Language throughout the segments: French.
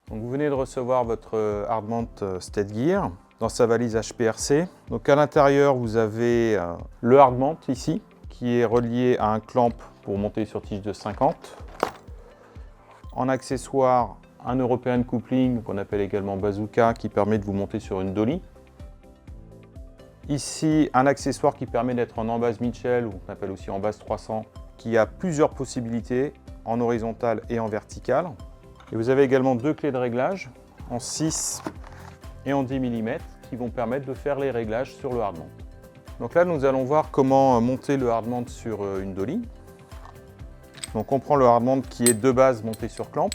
Donc vous venez de recevoir votre Hardmount Steadgear dans sa valise HPRC. Donc à l'intérieur, vous avez le Hardmount ici, qui est relié à un clamp pour monter sur tige de 50. En accessoire, un European Coupling qu'on appelle également Bazooka qui permet de vous monter sur une dolly. Ici, un accessoire qui permet d'être en embase Mitchell, ou qu'on appelle aussi embase 300, qui a plusieurs possibilités en horizontal et en vertical. Et vous avez également deux clés de réglage en 6 et en 10 mm qui vont permettre de faire les réglages sur le Hardmount. Donc là, nous allons voir comment monter le Hardmount sur une dolly. Donc on prend le Hardmount qui est de base monté sur clamp.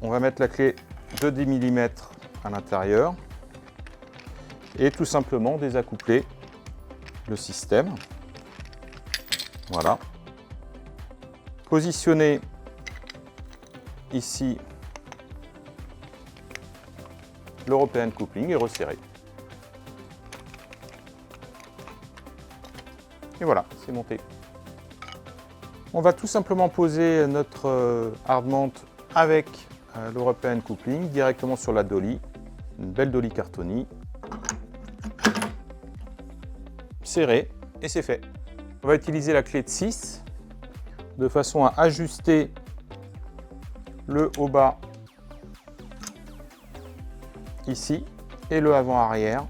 On va mettre la clé de 10 mm à l'intérieur et tout simplement désaccoupler le système. Voilà. Positionner ici l'European Coupling et resserrer. Et voilà, c'est monté. On va tout simplement poser notre Hardmount avec l'European Coupling directement sur la dolly. Une belle dolly cartonnie. Serré et c'est fait. On va utiliser la clé de 6 de façon à ajuster le haut-bas ici et le avant-arrière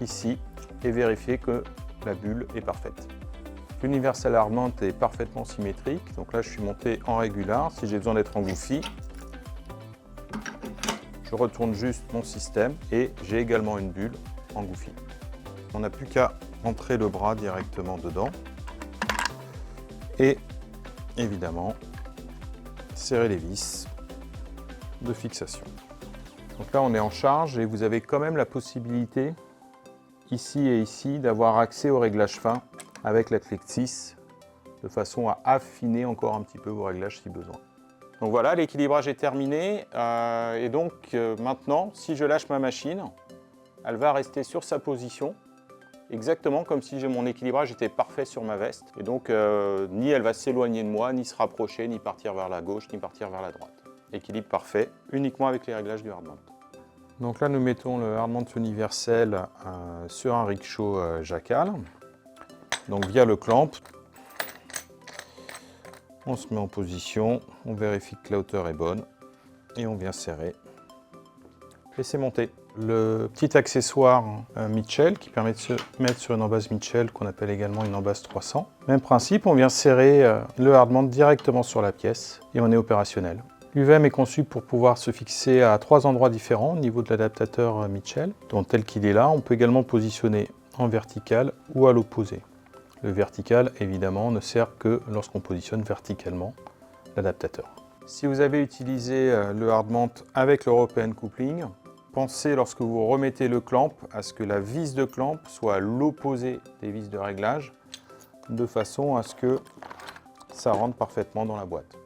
ici et vérifier que la bulle est parfaite. L'Universal Hardmount est parfaitement symétrique, donc là je suis monté en régular. Si j'ai besoin d'être en goofy, je retourne juste mon système et j'ai également une bulle en goofy. On n'a plus qu'à entrer le bras directement dedans et évidemment serrer les vis de fixation. Donc là on est en charge et vous avez quand même la possibilité ici et ici d'avoir accès au réglage fin avec la clé de 6 de façon à affiner encore un petit peu vos réglages si besoin. Donc voilà, l'équilibrage est terminé et donc maintenant si je lâche ma machine, elle va rester sur sa position exactement comme si mon équilibrage était parfait sur ma veste. Et donc, ni elle va s'éloigner de moi, ni se rapprocher, ni partir vers la gauche, ni partir vers la droite. Équilibre parfait, uniquement avec les réglages du Hardmount. Donc là, nous mettons le Hardmount universel sur un rickshaw jacal. Donc via le clamp, on se met en position, on vérifie que la hauteur est bonne et on vient serrer. Et c'est monté. Le petit accessoire Mitchell qui permet de se mettre sur une embase Mitchell qu'on appelle également une embase 300. Même principe, on vient serrer le Hardmount directement sur la pièce et on est opérationnel. L'UVM est conçu pour pouvoir se fixer à 3 endroits différents au niveau de l'adaptateur Mitchell. Donc tel qu'il est là, on peut également positionner en vertical ou à l'opposé. Le vertical, évidemment, ne sert que lorsqu'on positionne verticalement l'adaptateur. Si vous avez utilisé le Hardmount avec l'European Coupling, pensez lorsque vous remettez le clamp à ce que la vis de clamp soit à l'opposé des vis de réglage de façon à ce que ça rentre parfaitement dans la boîte.